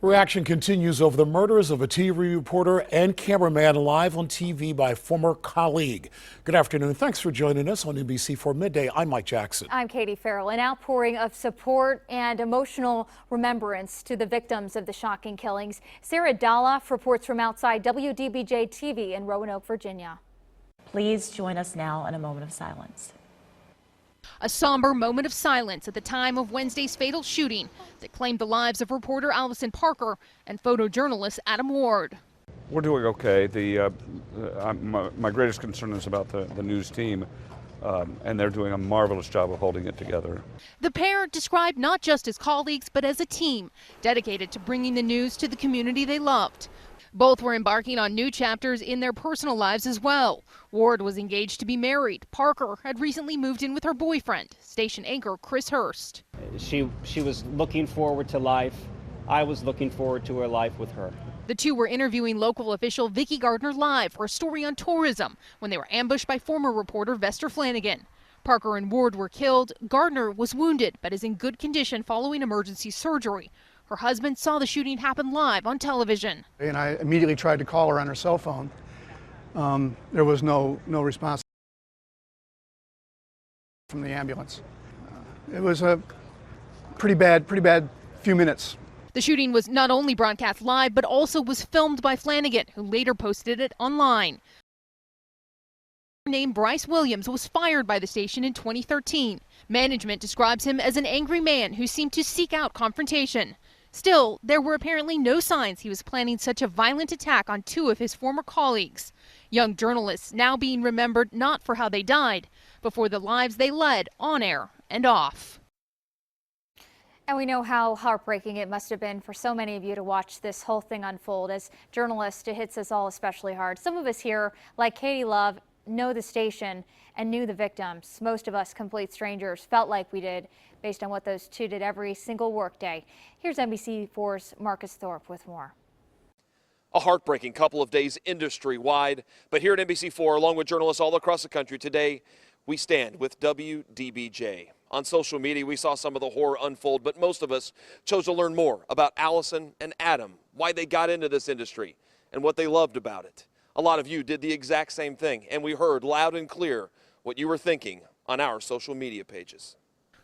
Reaction continues over the murders of a TV reporter and cameraman live on TV by former colleague. Good afternoon. Thanks for joining us on NBC4 Midday. I'm Mike Jackson. I'm Katie Farrell. An outpouring of support and emotional remembrance to the victims of the shocking killings. Sarah Daloff reports from outside WDBJ TV in Roanoke, Virginia. Please join us now in a moment of silence. A somber moment of silence at the time of Wednesday's fatal shooting that claimed the lives of reporter Alison Parker and photojournalist Adam Ward. We're doing okay. My greatest concern is about the news team, and they're doing a marvelous job of holding it together. The pair described not just as colleagues, but as a team dedicated to bringing the news to the community they loved. Both were embarking on new chapters in their personal lives as well. Ward was engaged to be married. Parker had recently moved in with her boyfriend, station anchor Chris Hurst. She was looking forward to life. I was looking forward to her life with her. The two were interviewing local official Vicki Gardner live for a story on tourism when they were ambushed by former reporter Vester Flanagan. Parker and Ward were killed. Gardner was wounded but is in good condition following emergency surgery. Her husband saw the shooting happen live on television. And I immediately tried to call her on her cell phone. There was no response from the ambulance. It was a pretty bad few minutes. The shooting was not only broadcast live, but also was filmed by Flanagan, who later posted it online. Named Bryce Williams was fired by the station in 2013. Management describes him as an angry man who seemed to seek out confrontation. Still, there were apparently no signs he was planning such a violent attack on two of his former colleagues. Young journalists now being remembered not for how they died, but for the lives they led on air and off. And we know how heartbreaking it must have been for so many of you to watch this whole thing unfold. As journalists, it hits us all especially hard. Some of us here, like Katie Love, know the station and knew the victims. Most of us complete strangers felt like we did based on what those two did every single workday. Here's NBC4's Marcus Thorpe with more. A heartbreaking couple of days industry-wide, but here at NBC4, along with journalists all across the country today, we stand with WDBJ. On social media, we saw some of the horror unfold, but most of us chose to learn more about Alison and Adam, why they got into this industry, and what they loved about it. A lot of you did the exact same thing, and we heard loud and clear what you were thinking on our social media pages.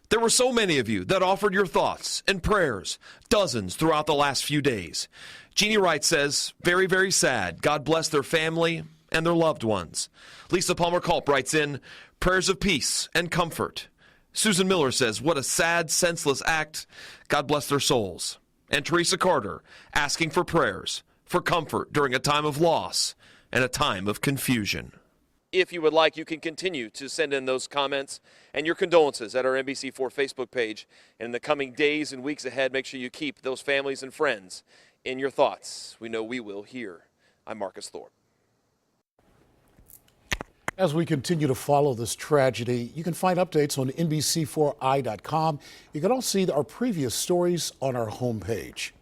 There were so many of you that offered your thoughts and prayers, dozens throughout the last few days. Jeannie Wright says, very, very sad. God bless their family and their loved ones. Lisa Palmer-Culp writes in, prayers of peace and comfort. Susan Miller says, what a sad, senseless act. God bless their souls. And Teresa Carter asking for prayers, for comfort during a time of loss and a time of confusion. If you would like, you can continue to send in those comments and your condolences at our NBC4 Facebook page. And in the coming days and weeks ahead, make sure you keep those families and friends in your thoughts. We know we will here. I'm Marcus Thorpe. As we continue to follow this tragedy, you can find updates on NBC4i.com. You can also see our previous stories on our homepage.